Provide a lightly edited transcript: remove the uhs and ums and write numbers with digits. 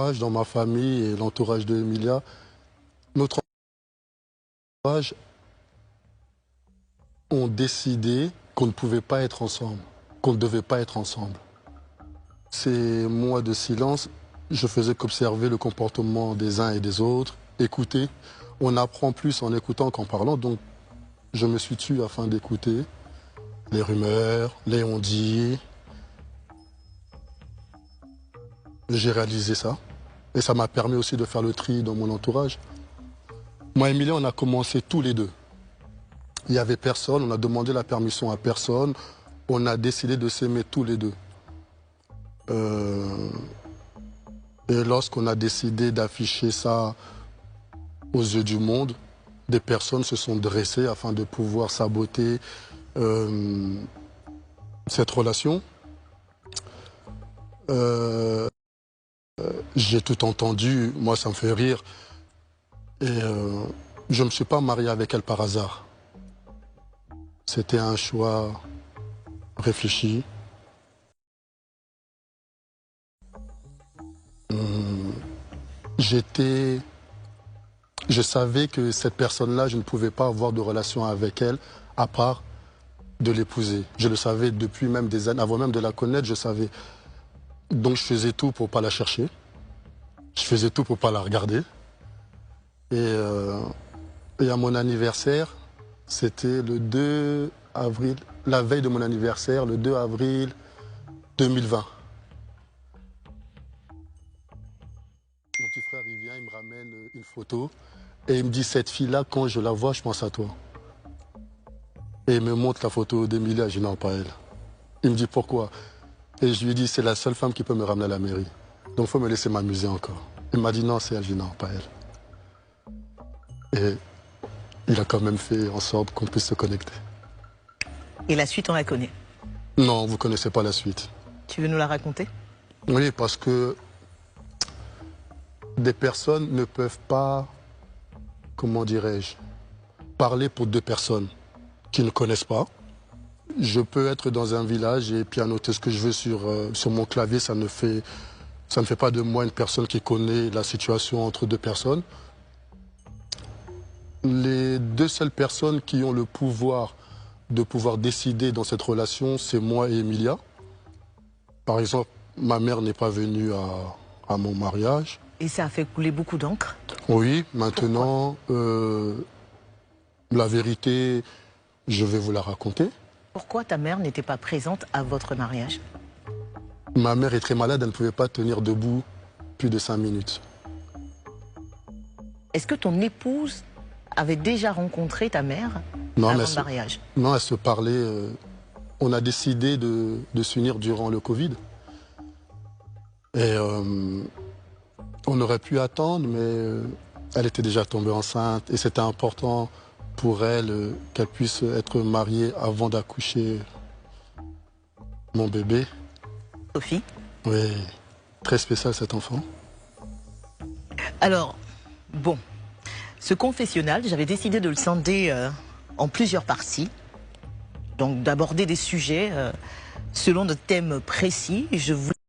Dans ma famille et l'entourage de Emilia, notre entourage ont décidé qu'on ne pouvait pas être ensemble, qu'on ne devait pas être ensemble. Ces mois de silence, je faisais qu'observer le comportement des uns et des autres, écouter. On apprend plus en écoutant qu'en parlant, donc je me suis tue afin d'écouter les rumeurs, les on-dit. J'ai réalisé ça. Et ça m'a permis aussi de faire le tri dans mon entourage. Moi et Emilia, on a commencé tous les deux. Il n'y avait personne, on a demandé la permission à personne. On a décidé de s'aimer tous les deux. Et lorsqu'on a décidé d'afficher ça aux yeux du monde, des personnes se sont dressées afin de pouvoir saboter cette relation. J'ai tout entendu, moi ça me fait rire. Et je ne me suis pas marié avec elle par hasard. C'était un choix réfléchi. Je savais que cette personne-là, je ne pouvais pas avoir de relation avec elle, à part de l'épouser. Je le savais depuis même des années, avant même de la connaître, je savais. Donc je faisais tout pour ne pas la chercher. Je faisais tout pour ne pas la regarder. Et à mon anniversaire, c'était le 2 avril, la veille de mon anniversaire, le 2 avril 2020. Mon petit frère, il vient, il me ramène une photo et il me dit, cette fille-là, quand je la vois, je pense à toi. Et il me montre la photo d'Emilia, je dis non, pas elle. Il me dit pourquoi? Et je lui dis, c'est la seule femme qui peut me ramener à la mairie. Donc il faut me laisser m'amuser encore. Il m'a dit non, c'est elle, je dis non, pas elle. Et il a quand même fait en sorte qu'on puisse se connecter. Et la suite, on la connaît? Non, vous ne connaissez pas la suite. Tu veux nous la raconter? Oui, parce que des personnes ne peuvent pas, comment dirais-je, parler pour deux personnes qui ne connaissent pas. Je peux être dans un village et pianoter ce que je veux sur mon clavier, ça ne fait pas de moi une personne qui connaît la situation entre deux personnes. Les deux seules personnes qui ont le pouvoir de pouvoir décider dans cette relation, c'est moi et Emilia. Par exemple, ma mère n'est pas venue à mon mariage. Et ça a fait couler beaucoup d'encre? Oui, maintenant, la vérité, je vais vous la raconter. Pourquoi ta mère n'était pas présente à votre mariage? Ma mère est très malade, elle ne pouvait pas tenir debout plus de 5 minutes. Est-ce que ton épouse avait déjà rencontré ta mère avant le mariage? Non, elle se parlait. On a décidé de s'unir durant le Covid. Et on aurait pu attendre, mais elle était déjà tombée enceinte. Et c'était important pour elle qu'elle puisse être mariée avant d'accoucher mon bébé. Sophie? Oui, très spécial cet enfant. Alors, bon, ce confessionnal, j'avais décidé de le scinder en plusieurs parties. Donc d'aborder des sujets selon de thèmes précis. Je voulais